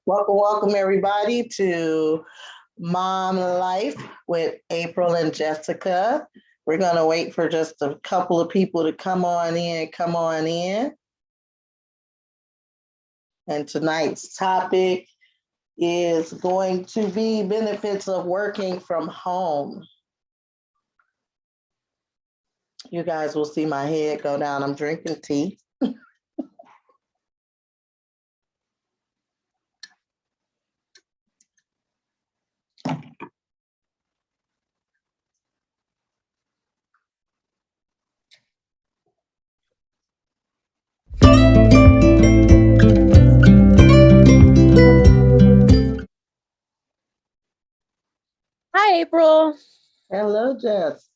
Welcome everybody to Mom Life with April and Jessica. We're going to wait for just a couple of people to come on in. And tonight's topic is going to be benefits of working from home. You guys will see my head go down. I'm drinking tea. Hi, April. Hello, Jess.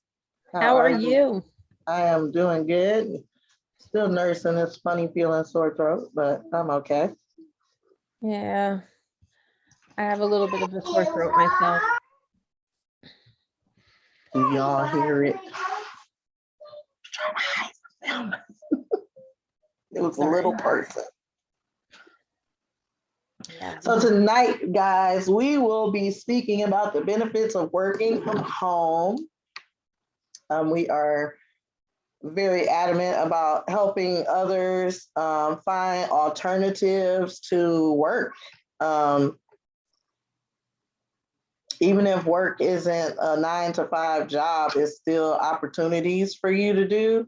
How are you? I am doing good. Still nursing this funny feeling sore throat, but I'm okay. Yeah, I have a little bit of a sore throat myself. Do y'all hear it? It was a little person. Yeah. So tonight, guys, we will be speaking about the benefits of working from home. We are very adamant about helping others find alternatives to work. Even if work isn't a 9-to-5 job, it's still opportunities for you to do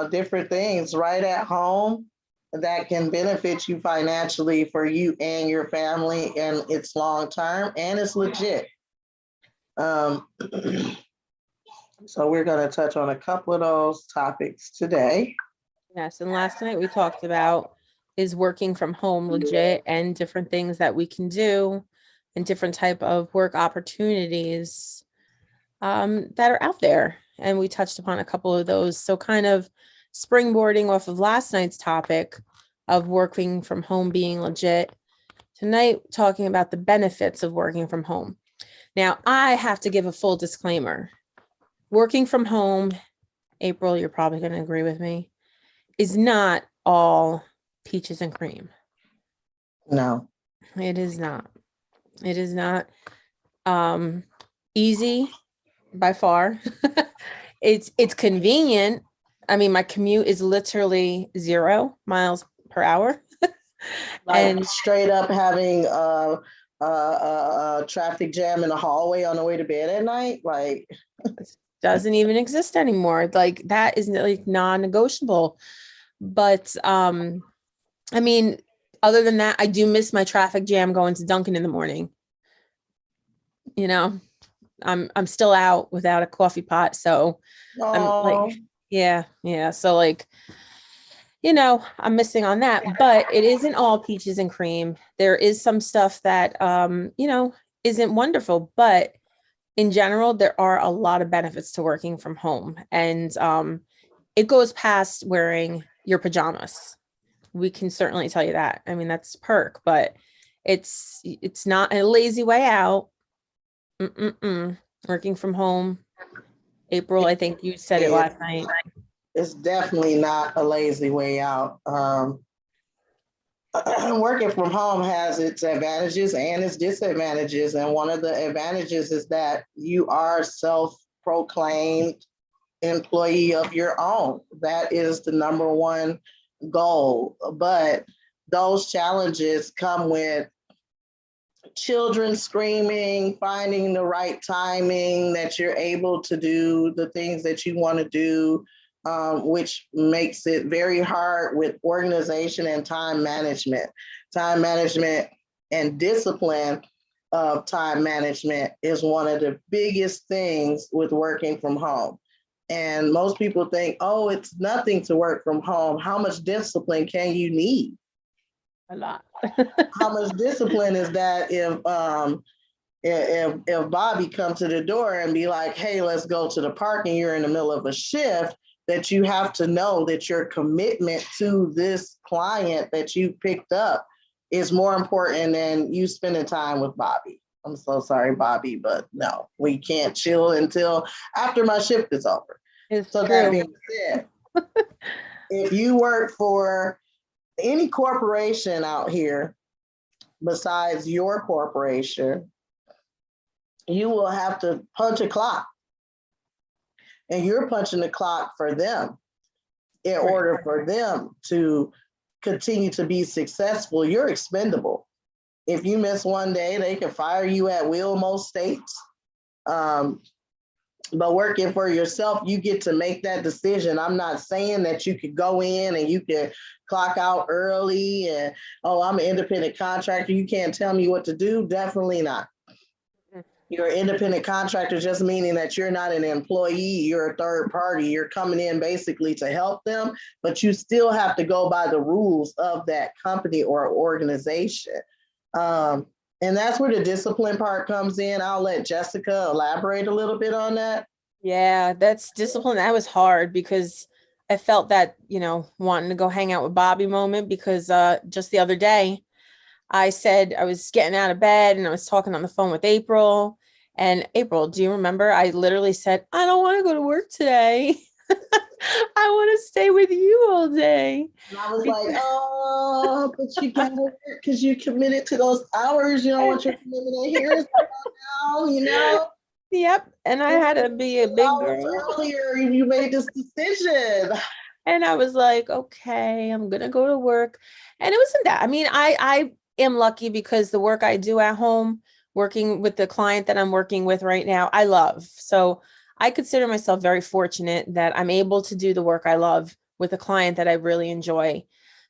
different things right at home that can benefit you financially for you and your family, and it's long term and it's legit. So we're going to touch on a couple of those topics today. Yes, and last night we talked about is working from home legit and different things that we can do and different type of work opportunities that are out there. And we touched upon a couple of those. So kind of springboarding off of last night's topic of working from home being legit, tonight talking about the benefits of working from home. Now, I have to give a full disclaimer. Working from home, April, you're probably going to agree with me, is not all peaches and cream. No. It is not. It is not easy by far. It's convenient. I mean, my commute is literally 0 miles per hour. And straight up having a traffic jam in the hallway on the way to bed at night, like doesn't even exist anymore. Like that is like non-negotiable. But I mean, other than that, I do miss my traffic jam going to Dunkin' in the morning. You know, I'm still out without a coffee pot, so I'm like, yeah. So like, you know, I'm missing on that, but it isn't all peaches and cream. There is some stuff that you know, isn't wonderful, but in general, there are a lot of benefits to working from home, and it goes past wearing your pajamas. We can certainly tell you that. I mean, that's perk, but it's not a lazy way out. Working from home. April, I think you said it last night. It's definitely not a lazy way out. Working from home has its advantages and its disadvantages. And one of the advantages is that you are self-proclaimed employee of your own. That is the number one goal. But those challenges come with children screaming, finding the right timing that you're able to do the things that you want to do, which makes it very hard with organization and time management. Time management and discipline of time management is one of the biggest things with working from home. And most people think, oh, it's nothing to work from home. How much discipline can you need? A lot. How much discipline is that if Bobby comes to the door and be like, hey, let's go to the park, and you're in the middle of a shift, that you have to know that your commitment to this client that you picked up is more important than you spending time with Bobby. I'm so sorry, Bobby, but no, we can't chill until after my shift is over. It's so true. That being said, if you work for any corporation out here, besides your corporation, you will have to punch a clock, and you're punching the clock for them in Right. order for them to continue to be successful. You're expendable. If you miss one day, they can fire you at will most states. Um, but working for yourself, you get to make that decision. I'm not saying that you could go in and you can clock out early and, oh, I'm an independent contractor, you can't tell me what to do. Definitely not. You're an independent contractor, just meaning that you're not an employee, you're a third party. You're coming in basically to help them, but you still have to go by the rules of that company or organization. And that's where the discipline part comes in. I'll let Jessica elaborate a little bit on that. Yeah, that's discipline. That was hard because I felt that, wanting to go hang out with Bobby moment because just the other day I said I was getting out of bed and I was talking on the phone with April. And April, do you remember? I literally said, I don't want to go to work today. I want to stay with you all day. And I was like, oh, but you gotta work because you committed to those hours. You don't want your commitment in here down. Yep. And I had to be a big girl. Earlier, you made this decision. And I was like, okay, I'm gonna go to work. And it wasn't that. I mean, I am lucky because the work I do at home, working with the client that I'm working with right now, I love. So I consider myself very fortunate that I'm able to do the work I love with a client that I really enjoy.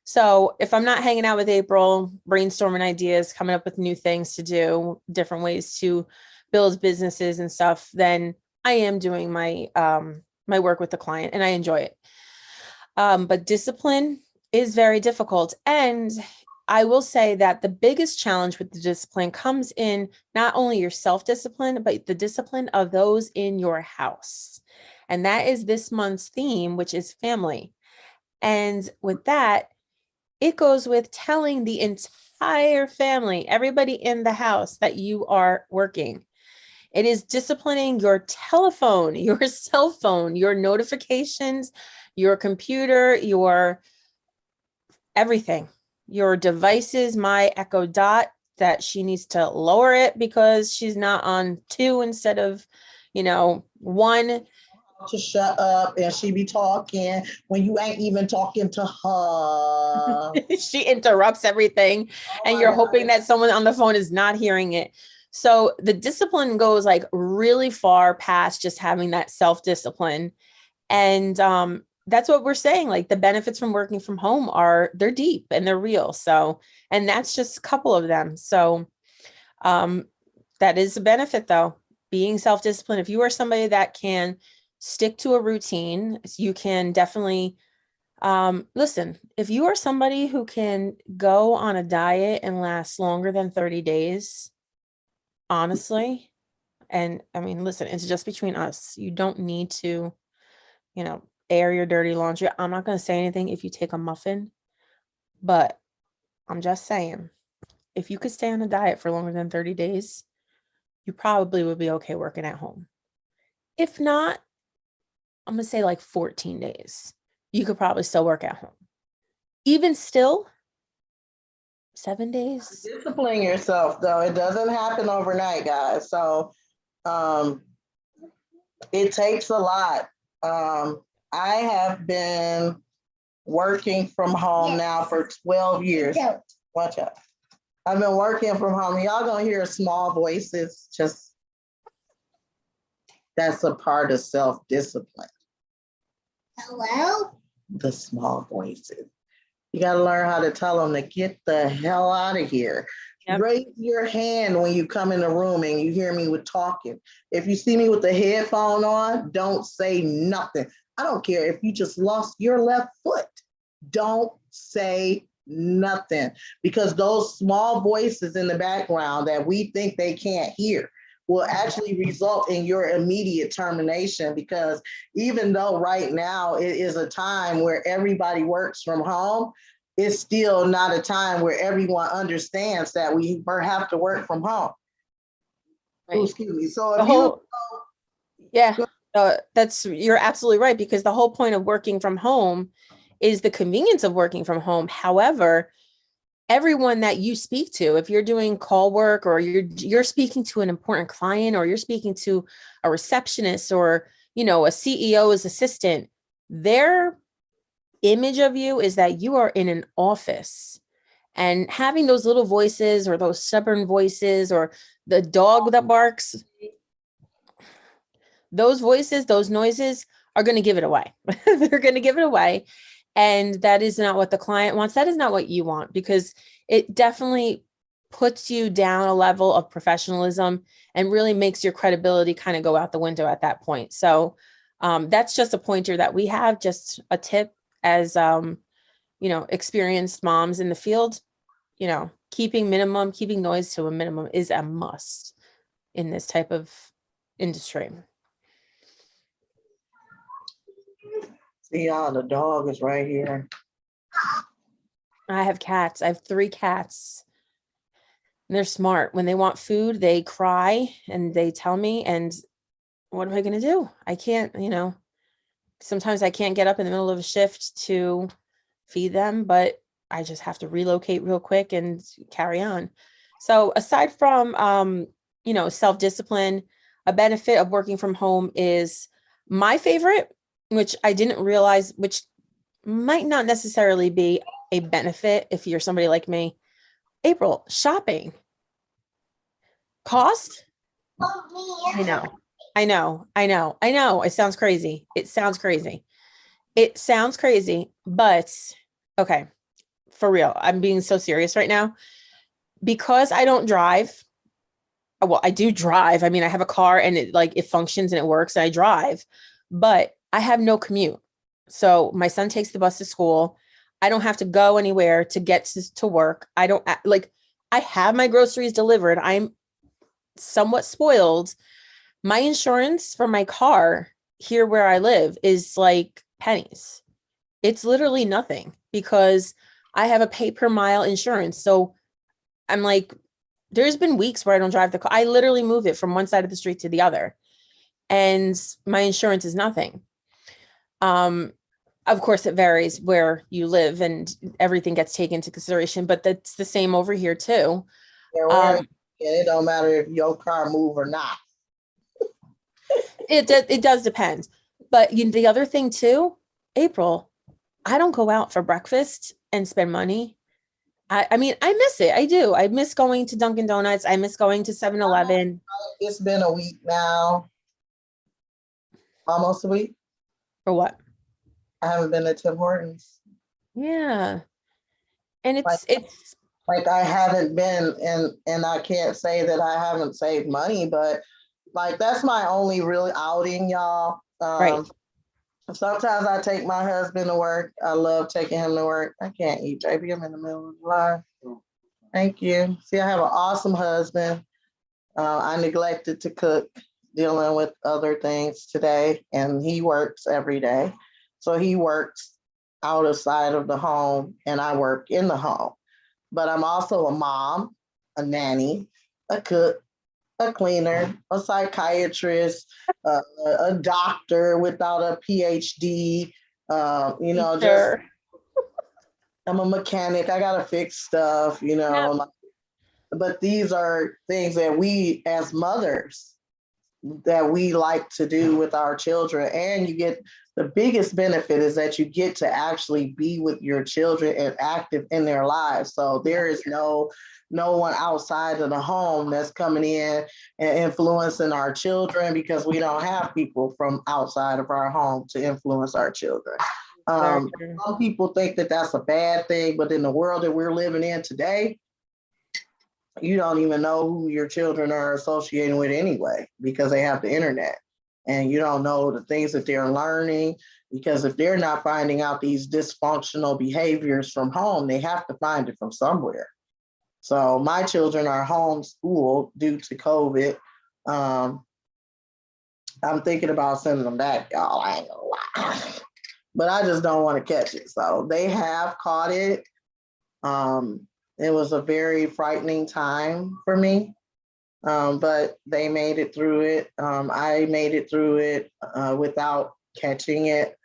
So if I'm not hanging out with April, brainstorming ideas, coming up with new things to do, different ways to build businesses and stuff, then I am doing my work with the client and I enjoy it. But discipline is very difficult. And I will say that the biggest challenge with the discipline comes in not only your self-discipline, but the discipline of those in your house. And that is this month's theme, which is family. And with that, it goes with telling the entire family, everybody in the house, that you are working. It is disciplining your telephone, your cell phone, your notifications, your computer, your everything, your devices. My Echo Dot, that she needs to lower it because she's not on 2 instead of, 1. To shut up, and she be talking when you ain't even talking to her. She interrupts everything, and you're hoping that someone on the phone is not hearing it. So the discipline goes like really far past just having that self-discipline. And that's what we're saying. Like the benefits from working from home they're deep and they're real. So, and that's just a couple of them. So that is a benefit though, being self-disciplined. If you are somebody that can stick to a routine, you can definitely listen, if you are somebody who can go on a diet and last longer than 30 days, honestly, and I mean, listen, it's just between us. You don't need to, air your dirty laundry. I'm not going to say anything if you take a muffin, but I'm just saying, if you could stay on a diet for longer than 30 days, you probably would be okay working at home. If not, I'm going to say like 14 days. You could probably still work at home. Even still, 7 days. Discipline yourself, though. It doesn't happen overnight, guys. So it takes a lot. I have been working from home now for 12 years. Watch out. I've been working from home. Y'all gonna hear small voices. Just that's a part of self-discipline. Hello? The small voices. You got to learn how to tell them to get the hell out of here. Yep. Raise your hand when you come in the room and you hear me with talking. If you see me with the headphone on, don't say nothing. I don't care if you just lost your left foot. Don't say nothing, because those small voices in the background that we think they can't hear will actually result in your immediate termination. Because even though right now it is a time where everybody works from home, it's still not a time where everyone understands that we have to work from home. Right. Excuse me. So if you're absolutely right, because the whole point of working from home is the convenience of working from home. However, everyone that you speak to, if you're doing call work or you're speaking to an important client or you're speaking to a receptionist or, you know, a CEO's assistant, their image of you is that you are in an office. And having those little voices or those stubborn voices or the dog that barks, those voices, those noises are going to give it away. They're going to give it away. And that is not what the client wants. That is not what you want, because it definitely puts you down a level of professionalism and really makes your credibility kind of go out the window at that point. So that's just a pointer that we have, just a tip as, you know, experienced moms in the field. You know, keeping noise to a minimum is a must in this type of industry. See y'all, the dog is right here. I have cats. I have 3 cats. And they're smart. When they want food, they cry and they tell me, and what am I going to do? I can't, you know, sometimes I can't get up in the middle of a shift to feed them, but I just have to relocate real quick and carry on. So aside from, you know, self-discipline, a benefit of working from home is my favorite, which I didn't realize, which might not necessarily be a benefit if you're somebody like me. April, shopping. Cost? I know. It sounds crazy. It sounds crazy, but okay. For real, I'm being so serious right now because I don't drive. Well, I do drive. I mean, I have a car and it functions and it works and I drive, but I have no commute. So my son takes the bus to school. I don't have to go anywhere to get to work. I don't I have my groceries delivered. I'm somewhat spoiled. My insurance for my car here where I live is like pennies. It's literally nothing because I have a pay per mile insurance. So I'm like, there's been weeks where I don't drive the car. I literally move it from one side of the street to the other. And my insurance is nothing. Of course, it varies where you live and everything gets taken into consideration, but that's the same over here too. And it don't matter if your car move or not. It does depend. But the other thing too, April, I don't go out for breakfast and spend money. I mean, I miss it. I do. I miss going to Dunkin' Donuts. I miss going to 7-Eleven. It's been a week now. Almost a week. For what? I haven't been to Tim Hortons. Yeah. And it's like I haven't been, and I can't say that I haven't saved money, but like that's my only real outing, y'all. right. Sometimes I take my husband to work. I love taking him to work. I can't eat, JB. I'm in the middle of July. Thank you. See, I have an awesome husband. I neglected to cook, dealing with other things today, and he works every day. So he works outside of the home, and I work in the home. But I'm also a mom, a nanny, a cook, a cleaner, a psychiatrist, a doctor without a PhD. You know, Sure. I'm a mechanic. I gotta fix stuff. You know, Yeah. but these are things that we, as mothers, that we like to do with our children. And you get the biggest benefit is that you get to actually be with your children and active in their lives. So there is no one outside of the home that's coming in and influencing our children, because we don't have people from outside of our home to influence our children. Some people think that that's a bad thing, but in the world that we're living in today, you don't even know who your children are associating with anyway, because they have the internet, and you don't know the things that they're learning, because if they're not finding out these dysfunctional behaviors from home, they have to find it from somewhere. So my children are homeschooled due to COVID. I'm thinking about sending them back, y'all. I ain't gonna lie. But I just don't want to catch it. So they have caught it. It was a very frightening time for me, but they made it through it. I made it through it without catching it,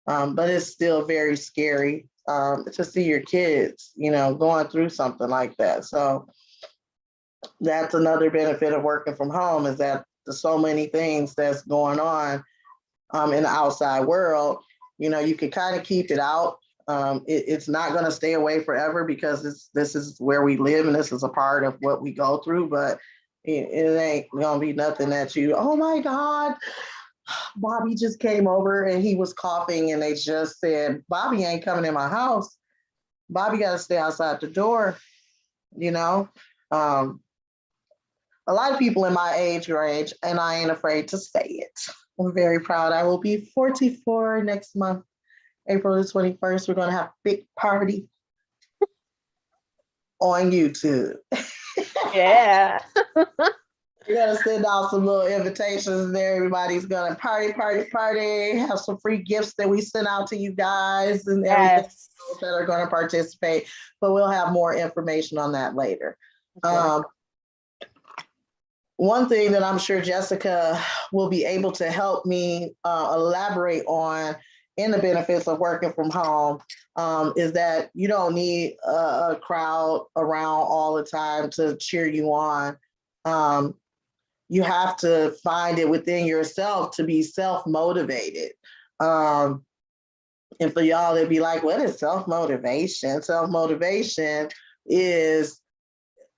but it's still very scary to see your kids, going through something like that. So that's another benefit of working from home, is that there's so many things that's going on in the outside world. You can kind of keep it out. It's not going to stay away forever, because this is where we live and this is a part of what we go through. But it ain't going to be nothing that oh my God, Bobby just came over and he was coughing and they just said, Bobby ain't coming in my house. Bobby got to stay outside the door. Um, a lot of people in my age range, and I ain't afraid to say it. I'm very proud. I will be 44 next month, April the 21st. We're going to have a big party on YouTube. Yeah. We're going to send out some little invitations and everybody's going to party, have some free gifts that we send out to you guys and everything that are going to participate. But we'll have more information on that later. Okay. One thing that I'm sure Jessica will be able to help me elaborate on in the benefits of working from home is that you don't need a crowd around all the time to cheer you on. You have to find it within yourself to be self-motivated. And for y'all to be like, what is self-motivation? Self-motivation is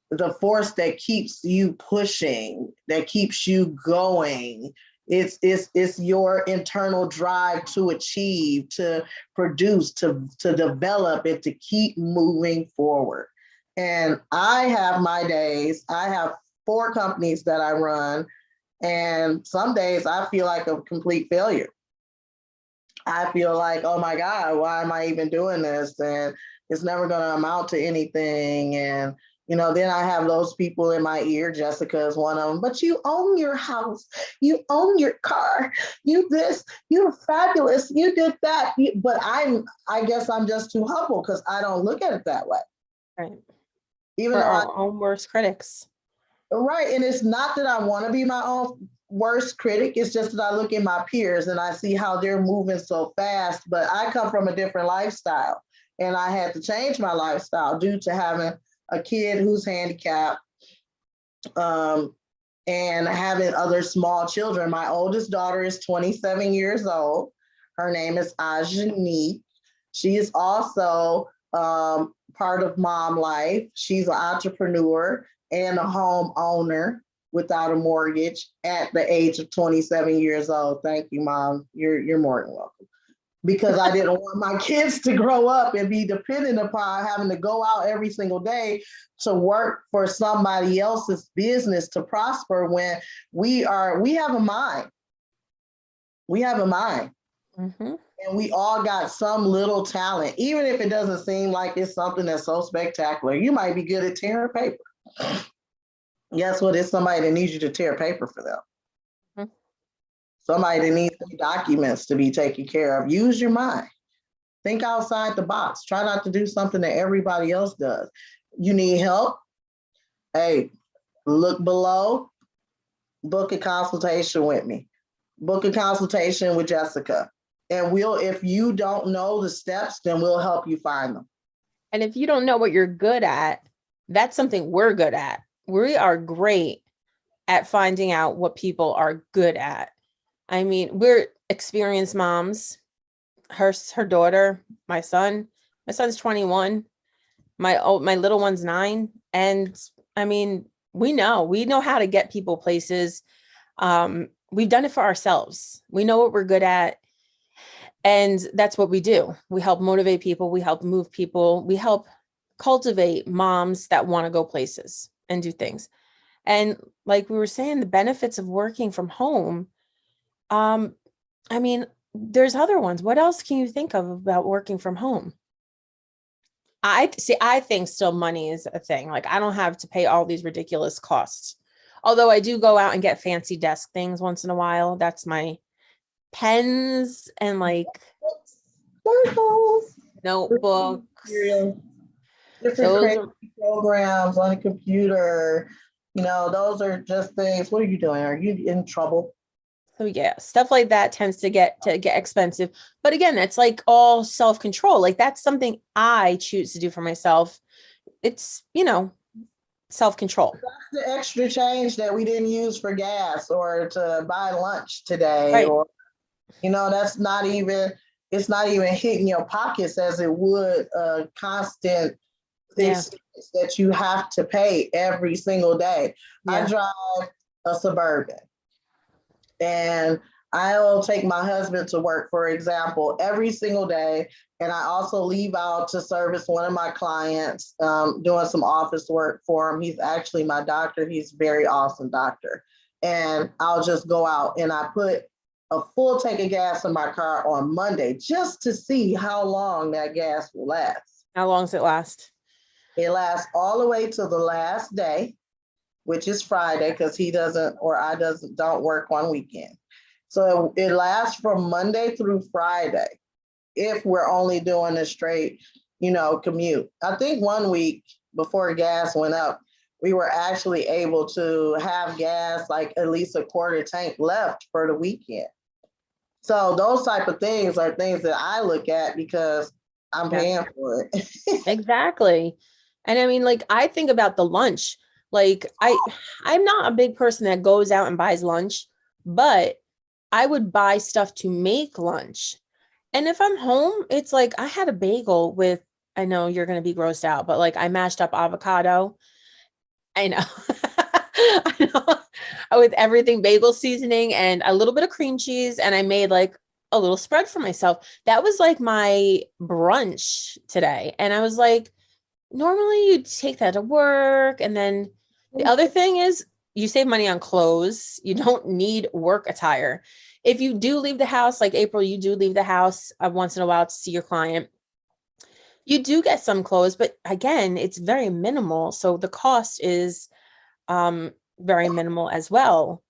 the force that keeps you pushing, that keeps you going. It's your internal drive to achieve, to produce, to develop, and to keep moving forward. And I have my days. I have 4 companies that I run, and some days I feel like a complete failure. I feel like, oh my God, why am I even doing this? And it's never going to amount to anything. And then I have those people in my ear. Jessica is one of them. But you own your house. You own your car. You this. You're fabulous. You did that. But I guess I'm just too humble because I don't look at it that way. Right. Even For though our own worst critics. Right. And it's not that I want to be my own worst critic. It's just that I look at my peers and I see how they're moving so fast. But I come from a different lifestyle. And I had to change my lifestyle due to having a kid who's handicapped, and having other small children. My oldest daughter is 27 years old. Her name is Ajanique. She is also part of Mom Life. She's an entrepreneur and a homeowner without a mortgage at the age of 27 years old. Thank you, Mom. You're more than welcome. Because I didn't want my kids to grow up and be dependent upon having to go out every single day to work for somebody else's business to prosper, when we have a mind. We have a mind. Mm-hmm. And we all got some little talent, even if it doesn't seem like it's something that's so spectacular. You might be good at tearing paper. Guess what? It's somebody that needs you to tear paper for them. Mm-hmm. Somebody that needs documents to be taken care of. Use your mind. Think outside the box. Try not to do something that everybody else does. You need help? Hey, look below. Book a consultation with me. Book a consultation with Jessica. And if you don't know the steps, then we'll help you find them. And if you don't know what you're good at, that's something we're good at. We are great at finding out what people are good at. I mean, we're experienced moms. Her daughter, my son's 21. My little one's 9. And I mean, we know how to get people places. We've done it for ourselves. We know what we're good at. And that's what we do. We help motivate people. We help move people. We help cultivate moms that want to go places and do things. And like we were saying, the benefits of working from home. I mean, there's other ones. What else can you think of about working from home? I think still money is a thing. Like, I don't have to pay all these ridiculous costs. Although I do go out and get fancy desk things once in a while. That's my pens and like notebooks. Different crazy programs on the computer. Those are just things. What are you doing? Are you in trouble? So yeah, stuff like that tends to get expensive. But again, that's like all self-control. Like that's something I choose to do for myself. It's, self-control. The extra change that we didn't use for gas or to buy lunch today, Right. or that's not even, it's not even hitting your pockets as it would a constant Yeah. expense that you have to pay every single day. I Yeah. drive a Suburban, and I'll take my husband to work, for example, every single day. And I also leave out to service one of my clients, doing some office work for him. He's actually my doctor. He's a very awesome doctor. And I'll just go out and I put a full tank of gas in my car on Monday just to see how long that gas will last. How long does it last? It lasts all the way to the last day, which is Friday, because he doesn't, or I don't work on weekend. So it lasts from Monday through Friday if we're only doing a straight, commute. I think one week before gas went up, we were actually able to have gas, like at least a quarter tank left for the weekend. So those type of things are things that I look at because I'm Yeah. paying for it. Exactly. And I mean, like, I think about the lunch. Like, I'm not a big person that goes out and buys lunch, but I would buy stuff to make lunch. And if I'm home, it's like I had a bagel with, I know you're going to be grossed out, but like I mashed up avocado. I know. I know. With everything bagel seasoning and a little bit of cream cheese. And I made like a little spread for myself. That was like my brunch today. And I was like, normally you'd take that to work. And then the other thing is you save money on clothes. You don't need work attire. If you do leave the house, like April, you do leave the house once in a while to see your client, you do get some clothes, but again, it's very minimal. So the cost is very minimal as well.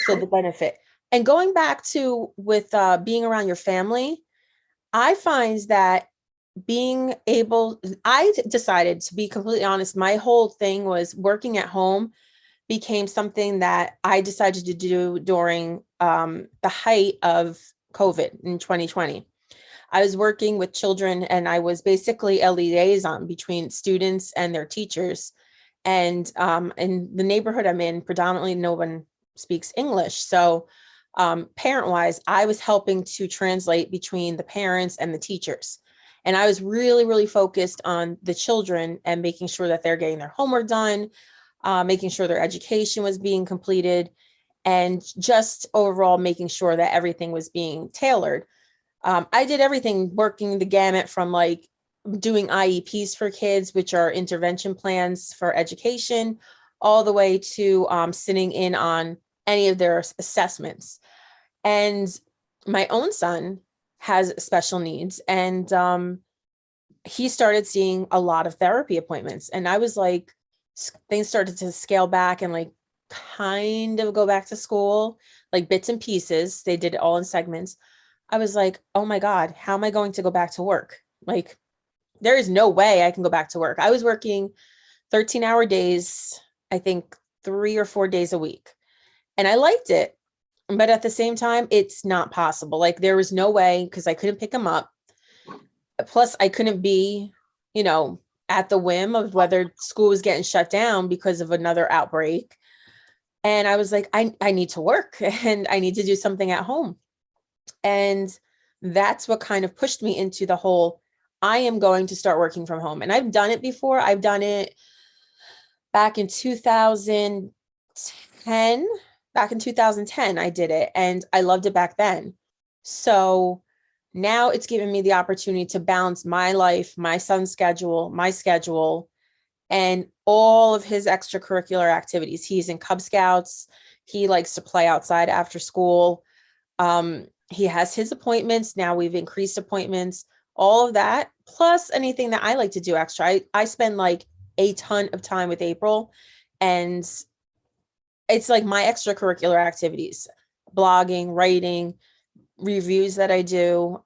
So the benefit. And going back to with being around your family, I find that I decided, to be completely honest, my whole thing was working at home became something that I decided to do during the height of COVID in 2020. I was working with children and I was basically a liaison between students and their teachers. And in the neighborhood I'm in, predominantly no one speaks English. So parent wise, I was helping to translate between the parents and the teachers. And I was really, really focused on the children and making sure that they're getting their homework done, making sure their education was being completed, and just overall making sure that everything was being tailored. I did everything, working the gamut from like doing IEPs for kids, which are intervention plans for education, all the way to sitting in on any of their assessments. And my own son has special needs, and he started seeing a lot of therapy appointments. And I was like, things started to scale back and like kind of go back to school, like bits and pieces. They did it all in segments. I was like, oh my God, how am I going to go back to work? Like, there is no way I can go back to work. I was working 13-hour days, I think 3 or 4 days a week. And I liked it. But at the same time, it's not possible. Like, there was no way because I couldn't pick him up. Plus, I couldn't be, you know, at the whim of whether school was getting shut down because of another outbreak. And I was like, I need to work and I need to do something at home. And that's what kind of pushed me into the whole, I am going to start working from home. And I've done it before. I've done it back in 2010. Back in 2010, I did it and I loved it back then. So now it's given me the opportunity to balance my life, my son's schedule, my schedule, and all of his extracurricular activities. He's in Cub Scouts. He likes to play outside after school. He has his appointments. Now we've increased appointments, all of that, plus anything that I like to do extra. I spend like a ton of time with April, and it's like my extracurricular activities, blogging, writing, reviews that I do,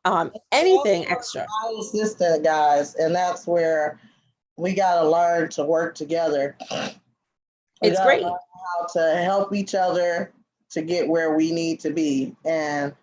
anything extra. My assistant, guys, and that's where we got to learn to work together. We It's got to great. learn how to help each other to get where we need to be. And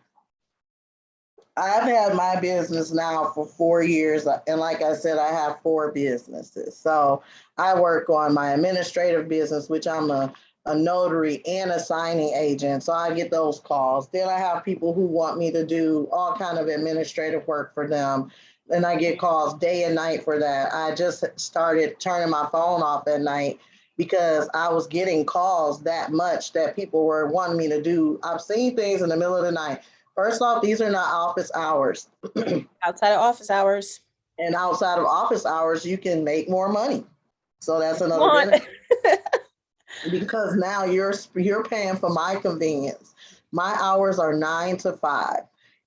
I've had my business now for 4 years. And like I said, I have 4 businesses. So I work on my administrative business, which I'm a notary and a signing agent. So I get those calls. Then I have people who want me to do all kind of administrative work for them. And I get calls day and night for that. I just started turning my phone off at night because I was getting calls that much that people were wanting me to do. I've seen things in the middle of the night. First off, these are not office hours. Outside of office hours. And outside of office hours, you can make more money. So that's another What? benefit. Because now you're paying for my convenience. My hours are 9 to 5.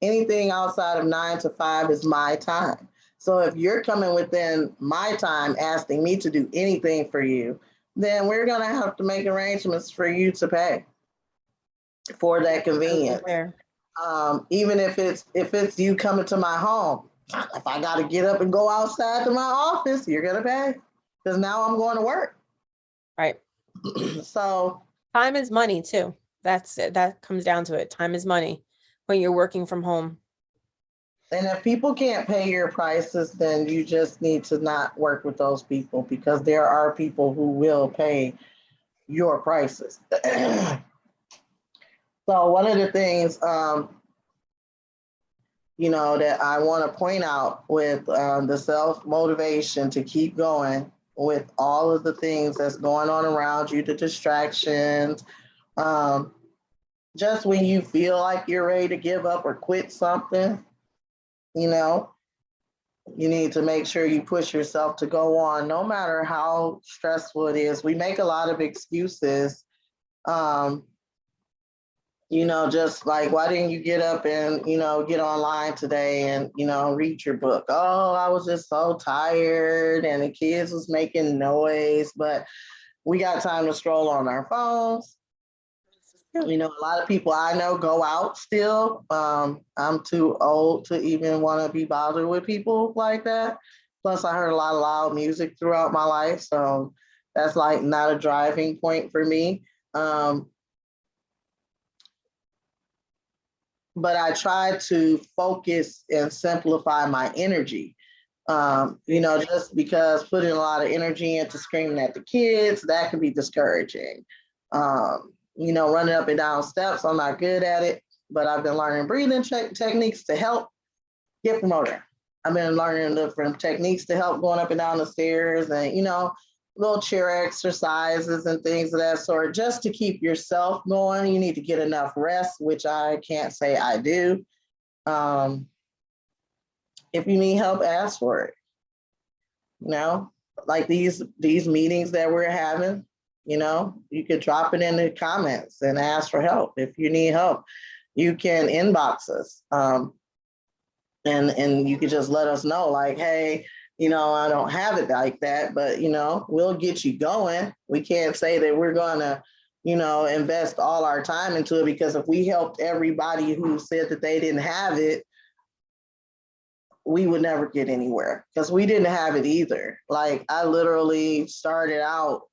Anything outside of 9 to 5 is my time. So if you're coming within my time asking me to do anything for you, then we're gonna have to make arrangements for you to pay for that convenience. Even if it's you coming to my home, if I got to get up and go outside to my office, you're gonna pay because now I'm going to work. Right. So time is money too. That's it. That comes down to it. Time is money when you're working from home. And if people can't pay your prices, then you just need to not work with those people because there are people who will pay your prices. So one of the things, that I want to point out with the self-motivation to keep going with all of the things that's going on around you, the distractions, just when you feel like you're ready to give up or quit something, you need to make sure you push yourself to go on, no matter how stressful it is. We make a lot of excuses. Just like, why didn't you get up and, get online today and, read your book? Oh, I was just so tired and the kids was making noise, but we got time to scroll on our phones. A lot of people I know go out still. I'm too old to even want to be bothered with people like that. Plus, I heard a lot of loud music throughout my life. So that's like not a driving point for me. But I try to focus and simplify my energy. Just because putting a lot of energy into screaming at the kids, that can be discouraging. Running up and down steps, I'm not good at it, but I've been learning breathing techniques to help get promoted. I've been learning different techniques to help going up and down the stairs and, little chair exercises and things of that sort, just to keep yourself going. You need to get enough rest, which I can't say I do. If you need help, ask for it. Like these meetings that we're having, you could drop it in the comments and ask for help. If you need help, you can inbox us. And you could just let us know, like, hey, I don't have it like that, but, we'll get you going. We can't say that we're going to, invest all our time into it, because if we helped everybody who said that they didn't have it, we would never get anywhere, because we didn't have it either. Like, I literally started out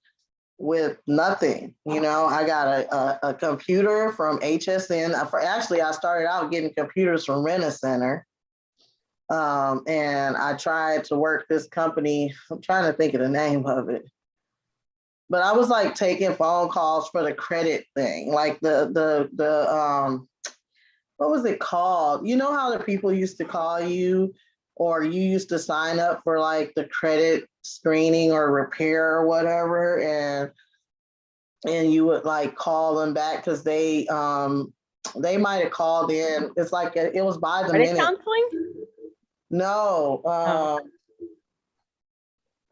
with nothing. I got a computer from HSN. Actually, I started out getting computers from Rent-A-Center. And I tried to work this company. I'm trying to think of the name of it. But I was like taking phone calls for the credit thing, like the what was it called? You know how the people used to call you, or you used to sign up for like the credit screening or repair or whatever, and you would like call them back because they might have called in. It's like it was by the minute. Counseling? No,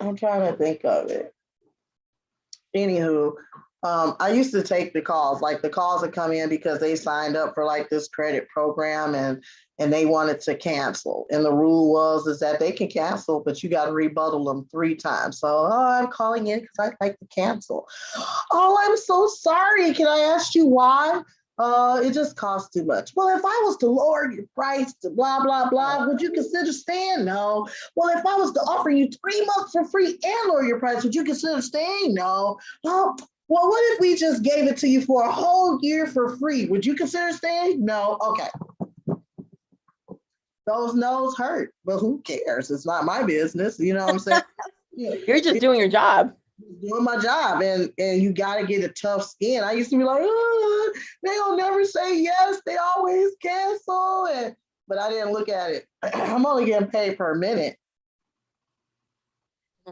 I'm trying to think of it. Anywho, I used to take the calls, like the calls that come in because they signed up for like this credit program and they wanted to cancel. And the rule is that they can cancel, but you got to rebuttal them 3 times. So, I'm calling in because I'd like to cancel. Oh, I'm so sorry. Can I ask you why? It just costs too much. Well, if I was to lower your price to blah, blah, blah, would you consider staying? No. Well, if I was to offer you 3 months for free and lower your price, would you consider staying? No. Oh, Well, what if we just gave it to you for a whole year for free? Would you consider staying? No. Okay. Those no's hurt, but who cares? It's not my business. You know what I'm saying? Yeah. You're just doing your job. Doing my job, and you got to get a tough skin. I used to be like, oh, they'll never say yes. They always cancel. But I didn't look at it. I'm only getting paid per minute.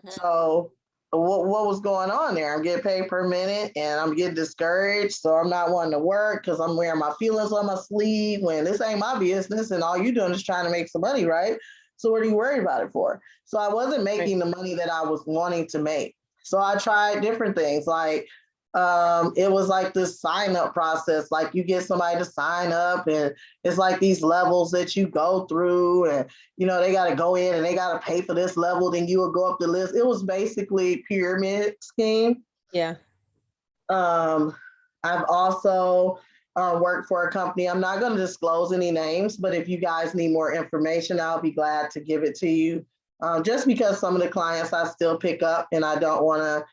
So what was going on there? I'm getting paid per minute and I'm getting discouraged. So I'm not wanting to work because I'm wearing my feelings on my sleeve when this ain't my business and all you're doing is trying to make some money, right? So what are you worried about it for? So I wasn't making the money that I was wanting to make. So I tried different things like it was like this sign up process. Like you get somebody to sign up and it's like these levels that you go through and, they got to go in and they got to pay for this level. Then you will go up the list. It was basically pyramid scheme. Yeah. I've also worked for a company. I'm not going to disclose any names, but if you guys need more information, I'll be glad to give it to you. Just because some of the clients I still pick up and I don't want to,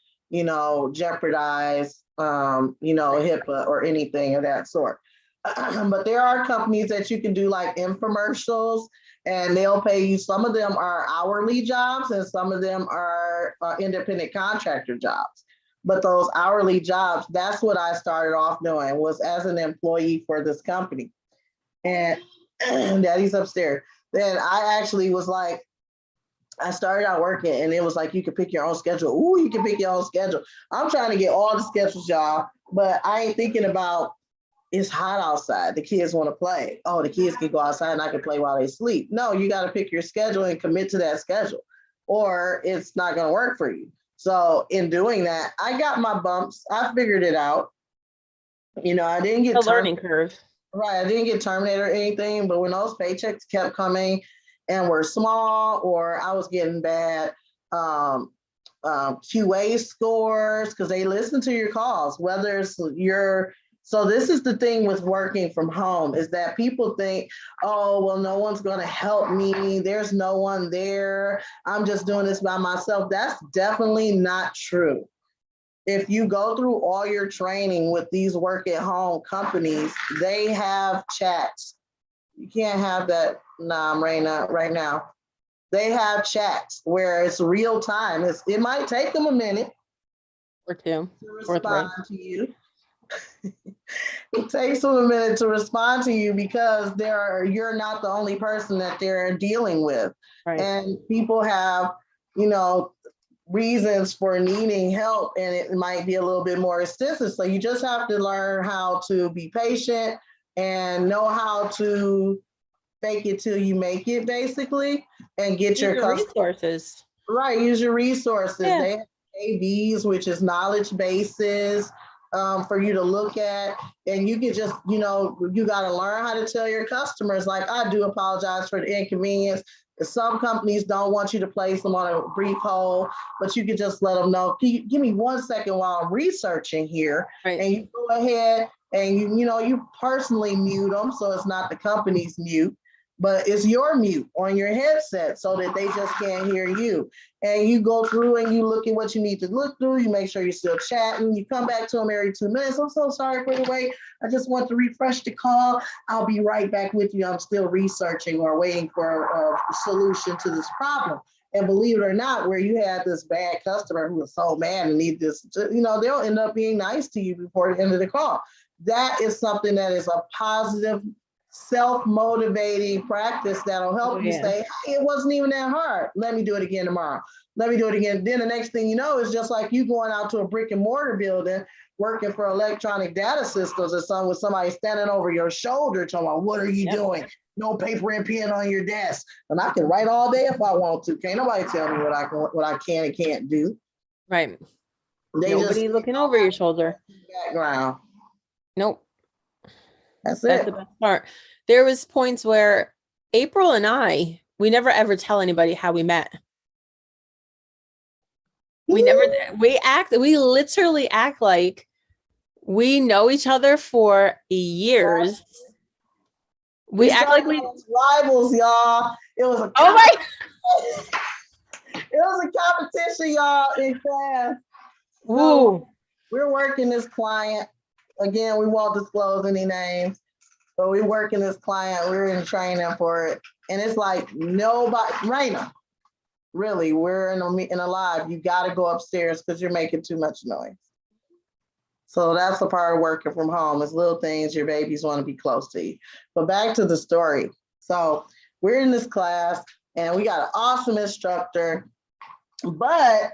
jeopardize, HIPAA or anything of that sort. But there are companies that you can do like infomercials and they'll pay you. Some of them are hourly jobs and some of them are independent contractor jobs. But those hourly jobs, that's what I started off doing was as an employee for this company. And Daddy's upstairs. Then I actually was like, I started out working and it was like, you can pick your own schedule. Ooh, you can pick your own schedule. I'm trying to get all the schedules, y'all, but I ain't thinking about it's hot outside. The kids want to play. Oh, the kids can go outside and I can play while they sleep. No, you got to pick your schedule and commit to that schedule or it's not going to work for you. So in doing that, I got my bumps. I figured it out. I didn't get a learning curve. Right. I didn't get terminated or anything, but when those paychecks kept coming and were small, or I was getting bad QA scores because they listen to your calls, whether it's so this is the thing with working from home is that people think, oh, well, no one's going to help me. There's no one there. I'm just doing this by myself. That's definitely not true. If you go through all your training with these work at home companies, they have chats. You can't have that. Nah, right now. They have chats where it's real time. It might take them a minute or two to respond to you. It takes them a minute to respond to you because you're not the only person that they're dealing with. Right. And people have, reasons for needing help and it might be a little bit more extensive. So you just have to learn how to be patient and know how to fake it till you make it basically and get your resources. Right, use your resources. Yeah. They have ABs, which is knowledge bases for you to look at. And you can just, you got to learn how to tell your customers, like, I do apologize for the inconvenience. Some companies don't want you to place them on a brief hold, but you can just let them know, give me 1 second while I'm researching here. Right. And you go ahead and you personally mute them. So it's not the company's mute, but it's your mute on your headset so that they just can't hear you. And you go through and you look at what you need to look through. You make sure you're still chatting. You come back to them every 2 minutes. I'm so sorry for the wait. I just want to refresh the call. I'll be right back with you. I'm still researching or waiting for a solution to this problem. And believe it or not, where you had this bad customer who was so mad and need this, they'll end up being nice to you before the end of the call. That is something that is a positive self-motivating practice that'll help you say, hey, it wasn't even that hard. Let me do it again tomorrow. Let me do it again. Then the next thing you know is just like you going out to a brick and mortar building, working for electronic data systems or with somebody standing over your shoulder talking about, what are you doing? No paper and pen on your desk. And I can write all day if I want to. Can't nobody tell me what I can and can't do. Right. Nobody looking over your shoulder. Background. Nope. That's the best part. There was points where April and we never ever tell anybody how we met. We literally act like we know each other for years. We act like we rivals, y'all. It was a it was a competition, y'all, in class. Ooh. we're working this client. Again, we won't disclose any names, but we're working this client. We're in training for it. And it's like nobody, Raina, really, we're in a live. You got to go upstairs because you're making too much noise. So that's the part of working from home. It's little things your babies want to be close to you. But back to the story. So we're in this class and we got an awesome instructor, but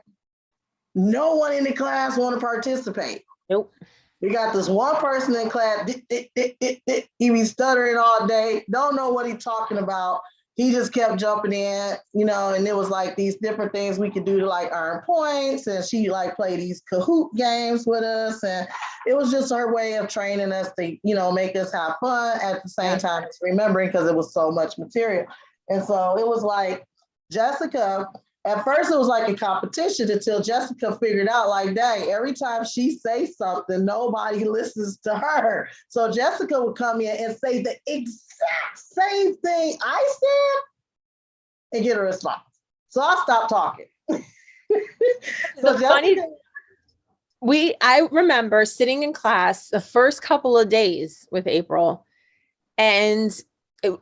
no one in the class want to participate. Nope. We got this one person in class, he be stuttering all day, don't know what he's talking about. He just kept jumping in, and it was like these different things we could do to like earn points. And she like play these Kahoot games with us. And it was just her way of training us to, make us have fun at the same time as remembering, because it was so much material. And so it was like Jessica, at first it was like a competition until Jessica figured out like, dang, every time she says something, nobody listens to her. So Jessica would come in and say the exact same thing I said and get a response. So I stopped talking. I remember sitting in class the first couple of days with April, and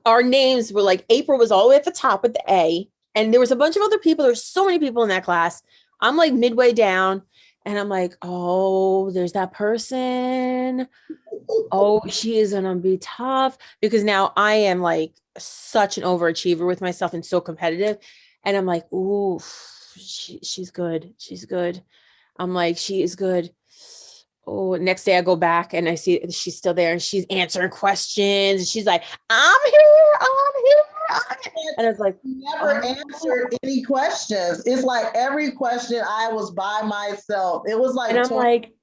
our names were like, April was all the way at the top with the A. And there was a bunch of other people. There's so many people in that class. I'm like midway down and I'm like, oh, there's that person. Oh, she is going to be tough, because now I am like such an overachiever with myself and so competitive. And I'm like, ooh, she's good. She's good. I'm like, she is good. Oh, next day I go back and I see she's still there and she's answering questions. And she's like, I'm here. And it's like, never answered any questions. It's like every question I was by myself. It was like, and I'm like,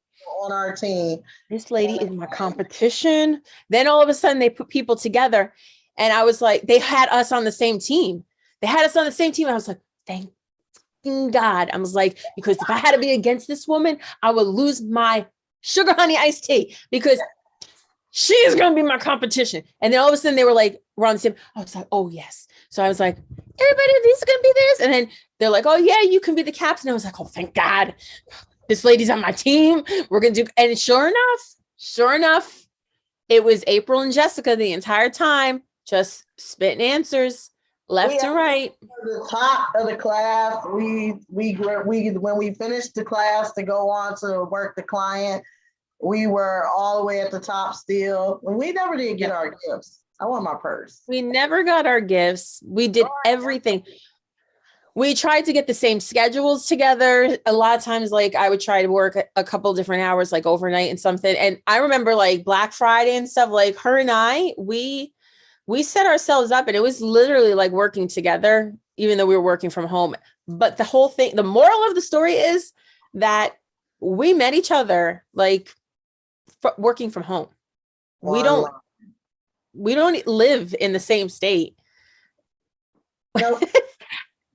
on our team. This lady is my competition. Then all of a sudden they put people together. And I was like, they had us on the same team. I was like, thank God. I was like, because if I had to be against this woman, I would lose my sugar honey iced tea, because she is going to be my competition. And then all of a sudden they were like, we're on the same. I was like, oh yes. So I was like, everybody, this is going to be this. And then they're like, oh yeah, you can be the captain. I was like, oh, thank God. This lady's on my team. We're going to do. And sure enough, it was April and Jessica the entire time, just spitting answers left and right. The top of the class, we when we finished the class to go on to work the client, we were all the way at the top still. And we never did get our gifts. I want my purse. We never got our gifts. We did everything. We tried to get the same schedules together. A lot of times, like I would try to work a couple different hours, like overnight and something. And I remember like Black Friday and stuff, like her and I, we set ourselves up, and it was literally like working together, even though we were working from home. But the whole thing, the moral of the story is that we met each other like working from home. Wow. We don't live in the same state. Nope.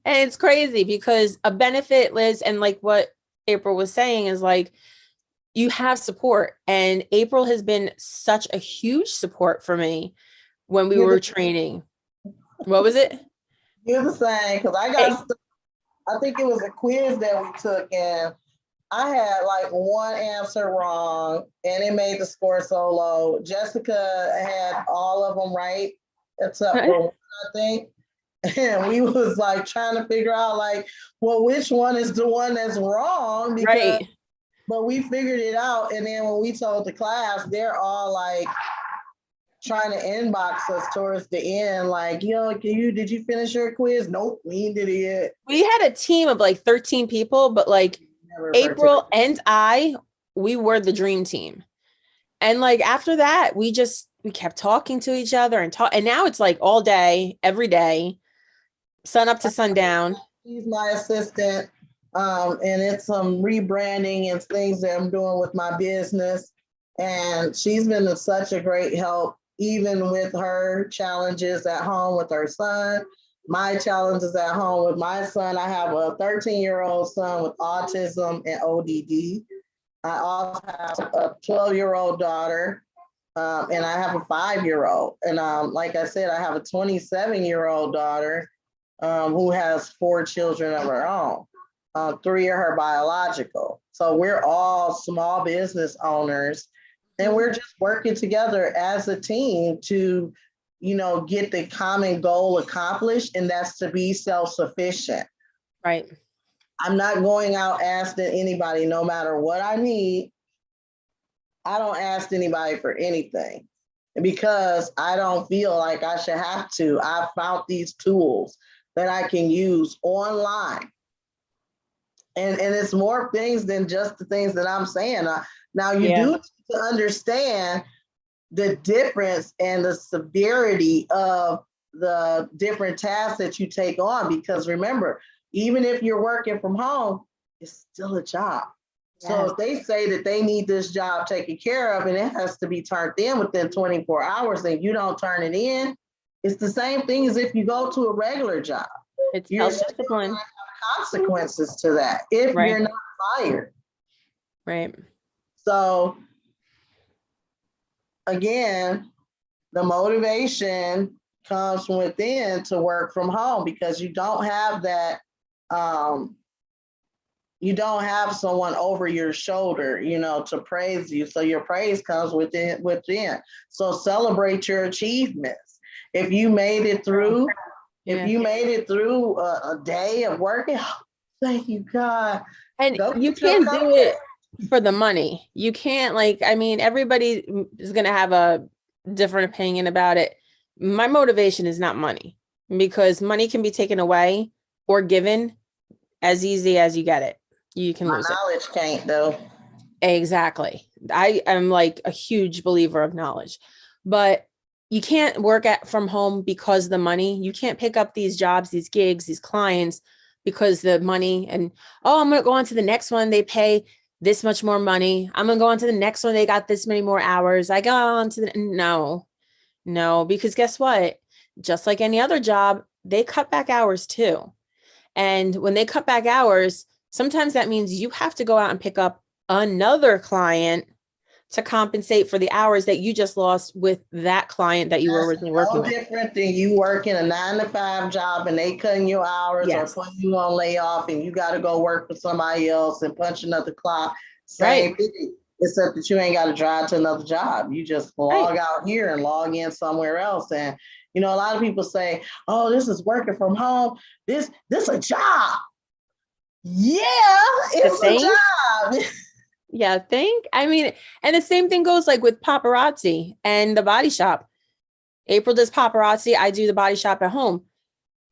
And it's crazy because a benefit, Liz, and like what April was saying is like, you have support, and April has been such a huge support for me when we were training. What was it? You're the same, because I think it was a quiz that we took, and I had like one answer wrong, and it made the score so low. Jessica had all of them right, except for one, I think. And we was like trying to figure out like, well, which one is the one that's wrong? Because, but we figured it out. And then when we told the class, they're all like trying to inbox us towards the end. Like, did you finish your quiz? Nope, we did it yet. We had a team of like 13 people, but like April and we were the dream team. And like, after that, we kept talking to each other and now it's like all day, every day, sun up to sundown. She's my assistant. And it's some rebranding and things that I'm doing with my business. And she's been such a great help, even with her challenges at home with her son, my challenges at home with my son. I have a 13-year-old son with autism and ODD. I also have a 12-year-old daughter, and I have a 5-year-old. And like I said, I have a 27-year-old daughter who has 4 children of her own. 3 are her biological. So we're all small business owners, and we're just working together as a team to, get the common goal accomplished, and that's to be self-sufficient. Right. I'm not going out asking anybody, no matter what I need. I don't ask anybody for anything because I don't feel like I should have to. I found these tools that I can use online. And it's more things than just the things that I'm saying. Now you do need to understand the difference and the severity of the different tasks that you take on, because remember, even if you're working from home, it's still a job. So if they say that they need this job taken care of and it has to be turned in within 24 hours and you don't turn it in, it's the same thing as if you go to a regular job. It's You're self-discipline. Consequences to that if you're not fired. Right. So again, the motivation comes from within to work from home, because you don't have that, you don't have someone over your shoulder, to praise you. So your praise comes within. So celebrate your achievements. If you made it through, a day of working, thank you, God. And you can't do it for the money. You can't, everybody is going to have a different opinion about it. My motivation is not money, because money can be taken away or given as easy as you get it. You can lose it. Knowledge can't, though. Exactly. I am like a huge believer of knowledge, but you can't work from home because the money. You can't pick up these jobs, these gigs, these clients because the money, and I'm going to go on to the next one. They pay this much more money. I'm going to go on to the next one. They got this many more hours. I go on to no, because guess what? Just like any other job, they cut back hours too. And when they cut back hours, sometimes that means you have to go out and pick up another client to compensate for the hours that you just lost with that client that you were originally working with. Different than you working a 9-to-5 job and they cutting your hours or putting you on layoff and you got to go work for somebody else and punch another clock. Same thing, except that you ain't got to drive to another job. You just log out here and log in somewhere else. And a lot of people say, "Oh, this is working from home. This a job." Yeah, it's a job. Yeah, and the same thing goes like with paparazzi and the body shop. April does paparazzi. I do the body shop at home.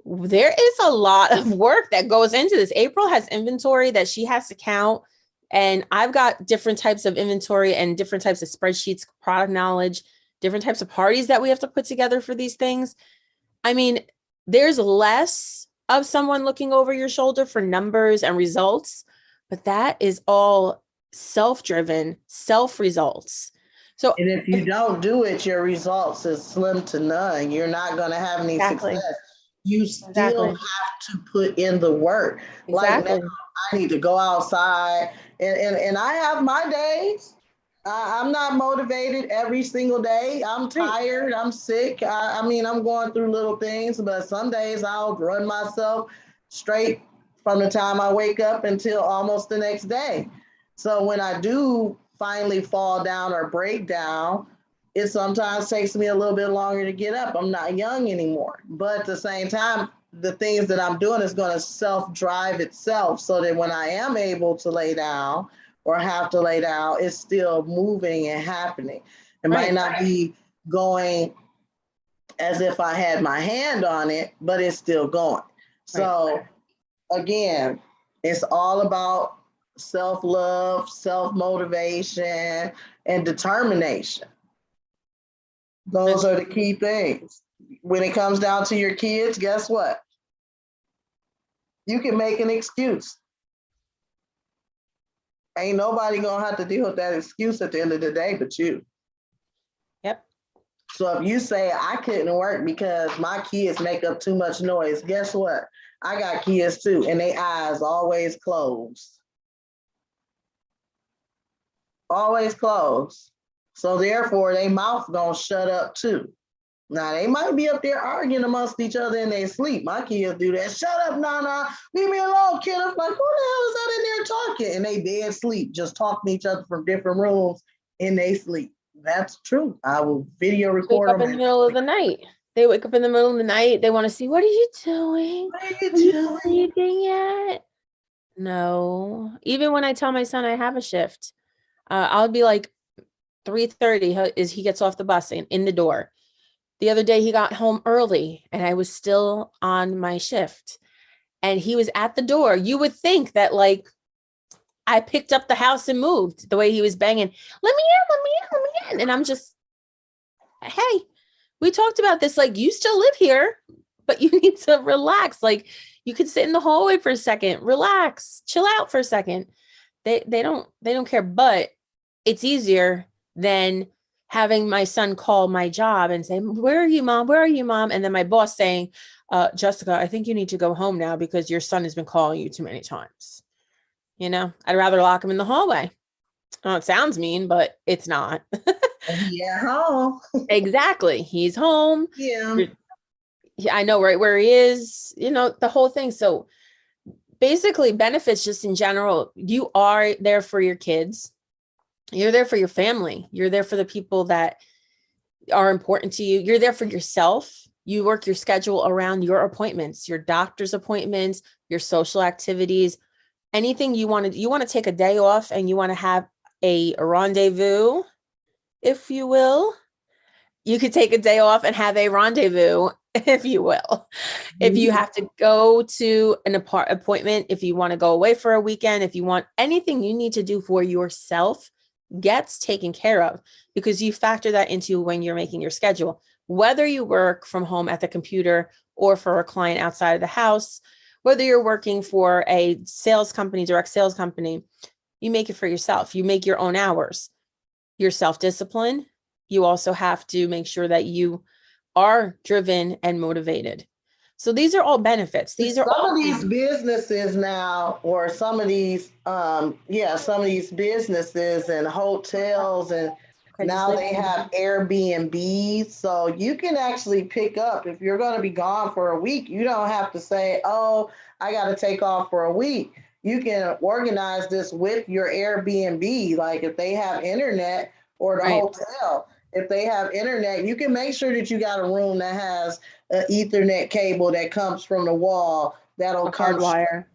There is a lot of work that goes into this. April has inventory that she has to count. And I've got different types of inventory and different types of spreadsheets, product knowledge, different types of parties that we have to put together for these things. There's less of someone looking over your shoulder for numbers and results, but that is all self-driven, self-results. So, and if you don't do it, your results is slim to none. You're not going to have any success. You still have to put in the work. Like now, I need to go outside, and I have my days. I'm not motivated every single day. I'm tired. I'm sick. I'm going through little things, but some days I'll run myself straight from the time I wake up until almost the next day. So when I do finally fall down or break down, it sometimes takes me a little bit longer to get up. I'm not young anymore, but at the same time, the things that I'm doing is going to self-drive itself, so that when I am able to lay down or have to lay down, it's still moving and happening. It might not be going as if I had my hand on it, but it's still going. So again, it's all about self-love, self-motivation, and determination. Those are the key things. When it comes down to your kids, guess what? You can make an excuse. Ain't nobody gonna have to deal with that excuse at the end of the day but you. Yep. So if you say I couldn't work because my kids make up too much noise, guess what? I got kids too, and their eyes always closed. Always closed. So therefore, their mouth gonna shut up too. Now they might be up there arguing amongst each other in their sleep. My kids do that. Shut up, Nana. Leave me alone, kid. I'm like, who the hell is that in there talking? And they dead sleep, just talking to each other from different rooms in their sleep. That's true. I will video Wake record up them. in the middle of the night. They wake up in the middle of the night. They want to see, what are you doing? What are Are you you doing? sleeping yet? No. Even when I tell my son I have a shift, I'll be like 3:30 is he gets off the bus and in the door. The other day he got home early and I was still on my shift and he was at the door. You would think that like I picked up the house and moved the way he was banging. Let me in, let me in, let me in. And I'm just, hey, we talked about this. Like, you still live here, but you need to relax. Like, you could sit in the hallway for a second, relax, chill out for a second. They don't care, but it's easier than having my son call my job and say, where are you, mom? Where are you, mom? And then my boss saying, Jessica, I think you need to go home now because your son has been calling you too many times. You know, I'd rather lock him in the hallway. Oh, it sounds mean, but it's not. Yeah, home. Exactly. He's home. Yeah. I know right where he is, you know, the whole thing. So basically, benefits just in general, you are there for your kids. You're there for your family. You're there for the people that are important to you. You're there for yourself. You work your schedule around your appointments, your doctor's appointments, your social activities, anything you want to take a day off and you want to have a rendezvous, if you will. You could take a day off and have a rendezvous, if you will. If you have to go to an appointment, if you want to go away for a weekend, if you want anything you need to do for yourself gets taken care of because you factor that into when you're making your schedule. Whether you work from home at the computer or for a client outside of the house, whether you're working for a sales company, direct sales company, you make it for yourself. You make your own hours. Your self-discipline. You also have to make sure that you are driven and motivated. So these are all benefits. These are some all of these businesses now, or some of these, some of these businesses and hotels, and now they have Airbnbs. So you can actually pick up if you're going to be gone for a week. You don't have to say, oh, I got to take off for a week. You can organize this with your Airbnb. Like if they have internet, or the right. hotel, if they have internet, you can make sure that you got a room that has an Ethernet cable that comes from the wall that'll come Hardwire.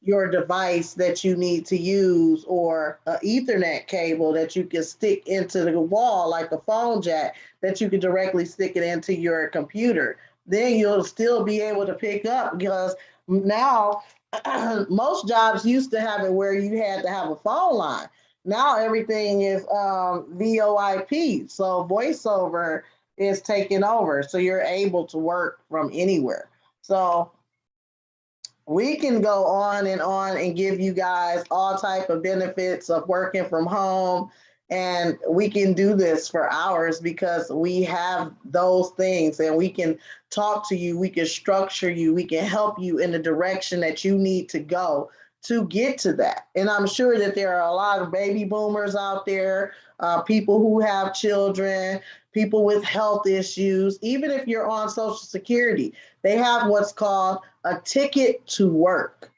your device that you need to use, or an Ethernet cable that you can stick into the wall like a phone jack that you can directly stick it into your computer. Then you'll still be able to pick up, because now most jobs used to have it where you had to have a phone line. Now everything is VoIP, so voiceover is taking over, so you're able to work from anywhere. So we can go on and give you guys all type of benefits of working from home, and we can do this for hours because we have those things, and we can talk to you, we can structure you, we can help you in the direction that you need to go to get to that. And I'm sure that there are a lot of baby boomers out there, people who have children, people with health issues. Even if you're on Social Security, they have what's called a ticket to work.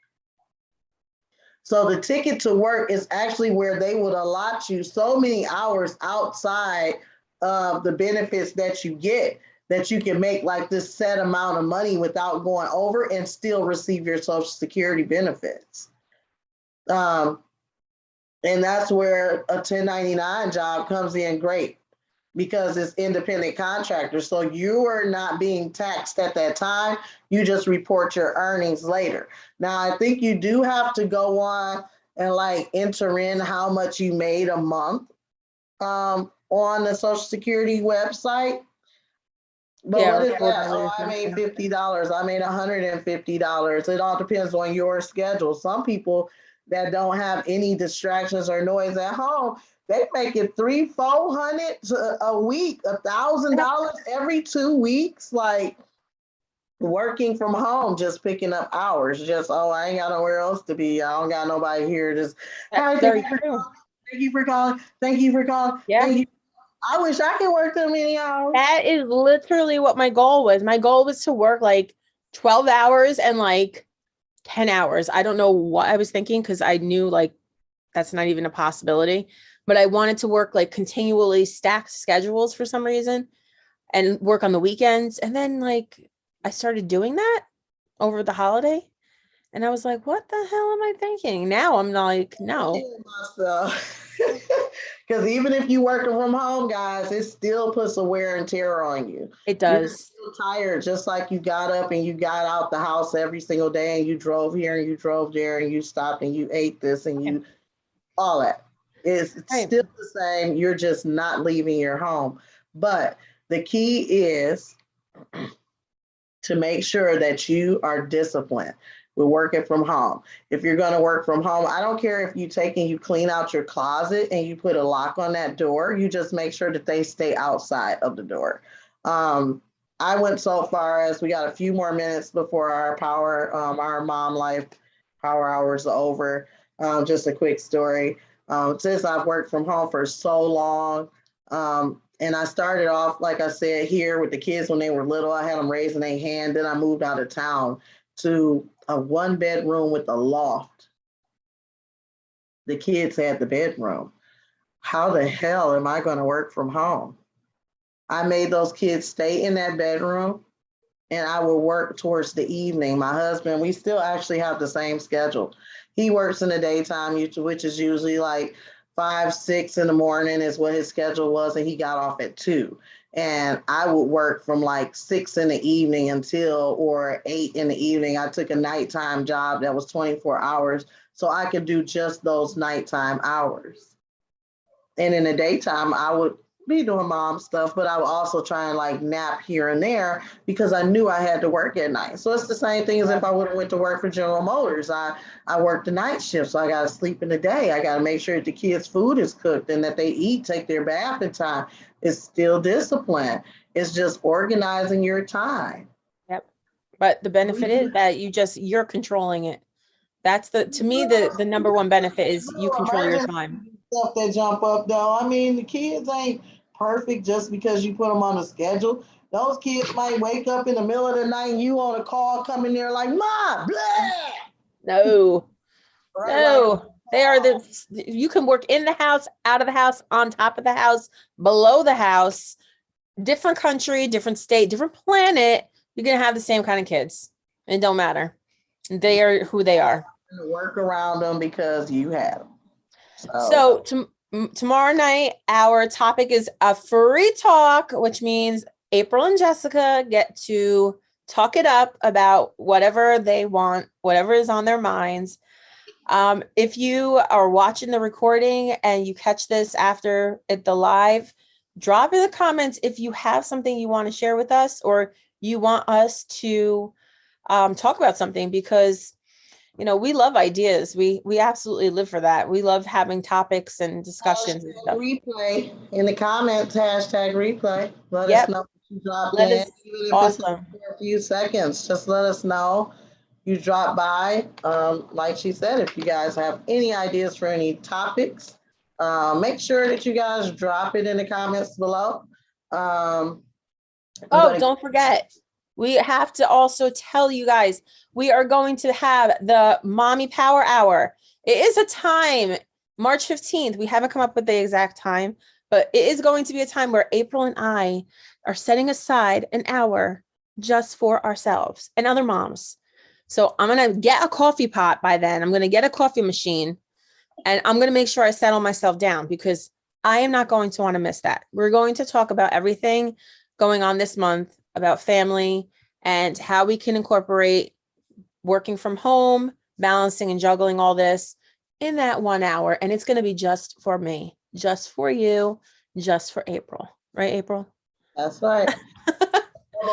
So the ticket to work is actually where they would allot you so many hours outside of the benefits that you get, that you can make like this set amount of money without going over and still receive your Social Security benefits. And that's where a 1099 job comes in great, because it's independent contractor. So you are not being taxed at that time. You just report your earnings later. Now, I think you do have to go on and like enter in how much you made a month on the Social Security website. But Yeah, what is report that? all the Oh, I made information. $50. I made $150. It all depends on your schedule. Some people that don't have any distractions or noise at home, they make it 300-400 a week, $1,000 every 2 weeks. Like working from home, just picking up hours. Just, oh, I ain't got nowhere else to be. I don't got nobody here. Just, That's hi, very true. thank you for calling. Thank you for calling. Yeah. Thank you. I wish I could work that many hours. That is literally what my goal was. My goal was to work like 12 hours and like 10 hours. I don't know what I was thinking because I knew like that's not even a possibility. But I wanted to work like continually stacked schedules for some reason and work on the weekends. And then like I started doing that over the holiday. And I was like, what the hell am I thinking? Now I'm like, no, Because even if you working from home, guys, it still puts a wear and tear on you. it You're does. still tired, just like you got up and you got out the house every single day and you drove here and you drove there and you stopped and you ate this and you all that. It's Right. still the same. You're just not leaving your home. But the key is to make sure that you are disciplined. We're working from home. If you're going to work from home, I don't care if you take and you clean out your closet and you put a lock on that door. You just make sure that they stay outside of the door. I went so far as we got a few more minutes before our mom life power hours are over. Just a quick story. Since I've worked from home for so long, and I started off, like I said, here with the kids when they were little. I had them raising their hand. Then I moved out of town to a 1 bedroom with a loft. The kids had the bedroom. How the hell am I going to work from home? I made those kids stay in that bedroom and I will work towards the evening. My husband, we still actually have the same schedule. He works in the daytime, which is usually like 5, 6 in the morning is what his schedule was, and he got off at 2. And I would work from like 6 in the evening until or 8 in the evening. I took a nighttime job that was 24 hours, so I could do just those nighttime hours. And in the daytime, I would be doing mom stuff, but I would also try and like nap here and there because I knew I had to work at night. So it's the same thing as if I would have went to work for General Motors. I work the night shift, so I got to sleep in the day. I got to make sure that the kids' food is cooked and that they eat, take their bath in time. It's still discipline. It's just organizing your time. Yep. But the benefit is that you're controlling it. That's to me, the number one benefit is you control your time. Stuff that jump up though. I mean, the kids ain't perfect just because you put them on a schedule. Those kids might wake up in the middle of the night and you on a call coming there like, Ma, blah. No, Right, no. They are you can work in the house, out of the house, on top of the house, below the house, different country, different state, different planet. You're going to have the same kind of kids. It don't matter. They are who they are. work around them because you have them. So tomorrow night, our topic is a free talk, which means April and Jessica get to talk it up about whatever they want, whatever is on their minds. If you are watching the recording and you catch this after the live, drop in the comments if you have something you want to share with us or you want us to talk about something, because we love ideas. We absolutely live for that. We love having topics and discussions and stuff. Replay in the comments, hashtag replay. Let us know if you dropped in. Even if awesome. It's for a few seconds, just let us know you dropped by. Like she said, if you guys have any ideas for any topics, make sure that you guys drop it in the comments below. Don't forget, we have to also tell you guys, we are going to have the Mommy Power Hour. It is a time, March 15th. We haven't come up with the exact time, but it is going to be a time where April and I are setting aside an hour just for ourselves and other moms. So I'm going to get a coffee pot by then. I'm going to get a coffee machine, and I'm going to make sure I settle myself down because I am not going to want to miss that. We're going to talk about everything going on this month, about family and how we can incorporate working from home, balancing and juggling all this in that 1 hour. And it's going to be just for me, just for you, just for April. Right, April? That's right.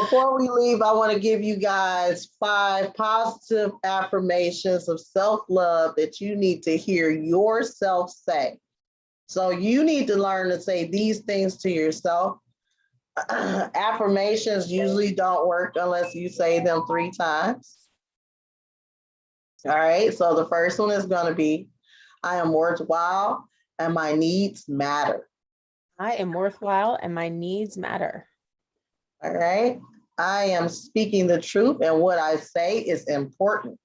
Before we leave, I want to give you guys 5 positive affirmations of self-love that you need to hear yourself say. So you need to learn to say these things to yourself. Affirmations usually don't work unless you say them 3 times. All right, so the first one is going to be, I am worthwhile and my needs matter. I am worthwhile and my needs matter. All right. I am speaking the truth and what I say is important.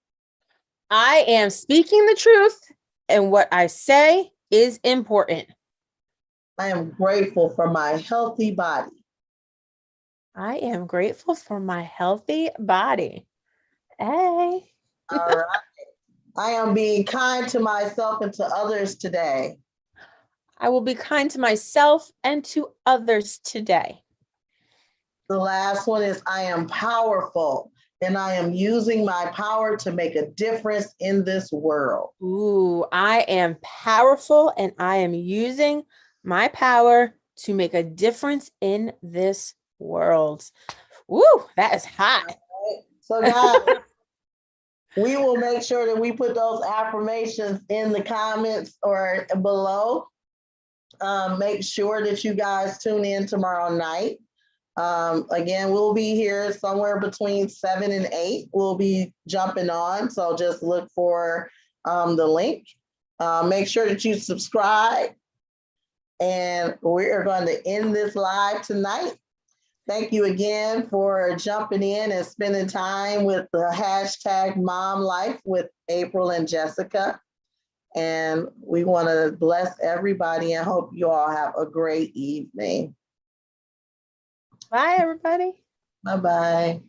I am speaking the truth and what I say is important. I am grateful for my healthy body. I am grateful for my healthy body. Hey. All right. I am being kind to myself and to others today. I will be kind to myself and to others today. The last one is I am powerful and I am using my power to make a difference in this world. Ooh, I am powerful and I am using my power to make a difference in this world. Woo, that is hot. So guys, we will make sure that we put those affirmations in the comments or below. Make sure that you guys tune in tomorrow night. Again, we'll be here somewhere between 7 and 8. We'll be jumping on. So just look for the link. Make sure that you subscribe. And we're going to end this live tonight. Thank you again for jumping in and spending time with the hashtag Mom Life with April and Jessica. And we want to bless everybody and hope you all have a great evening. Bye, everybody. Bye-bye.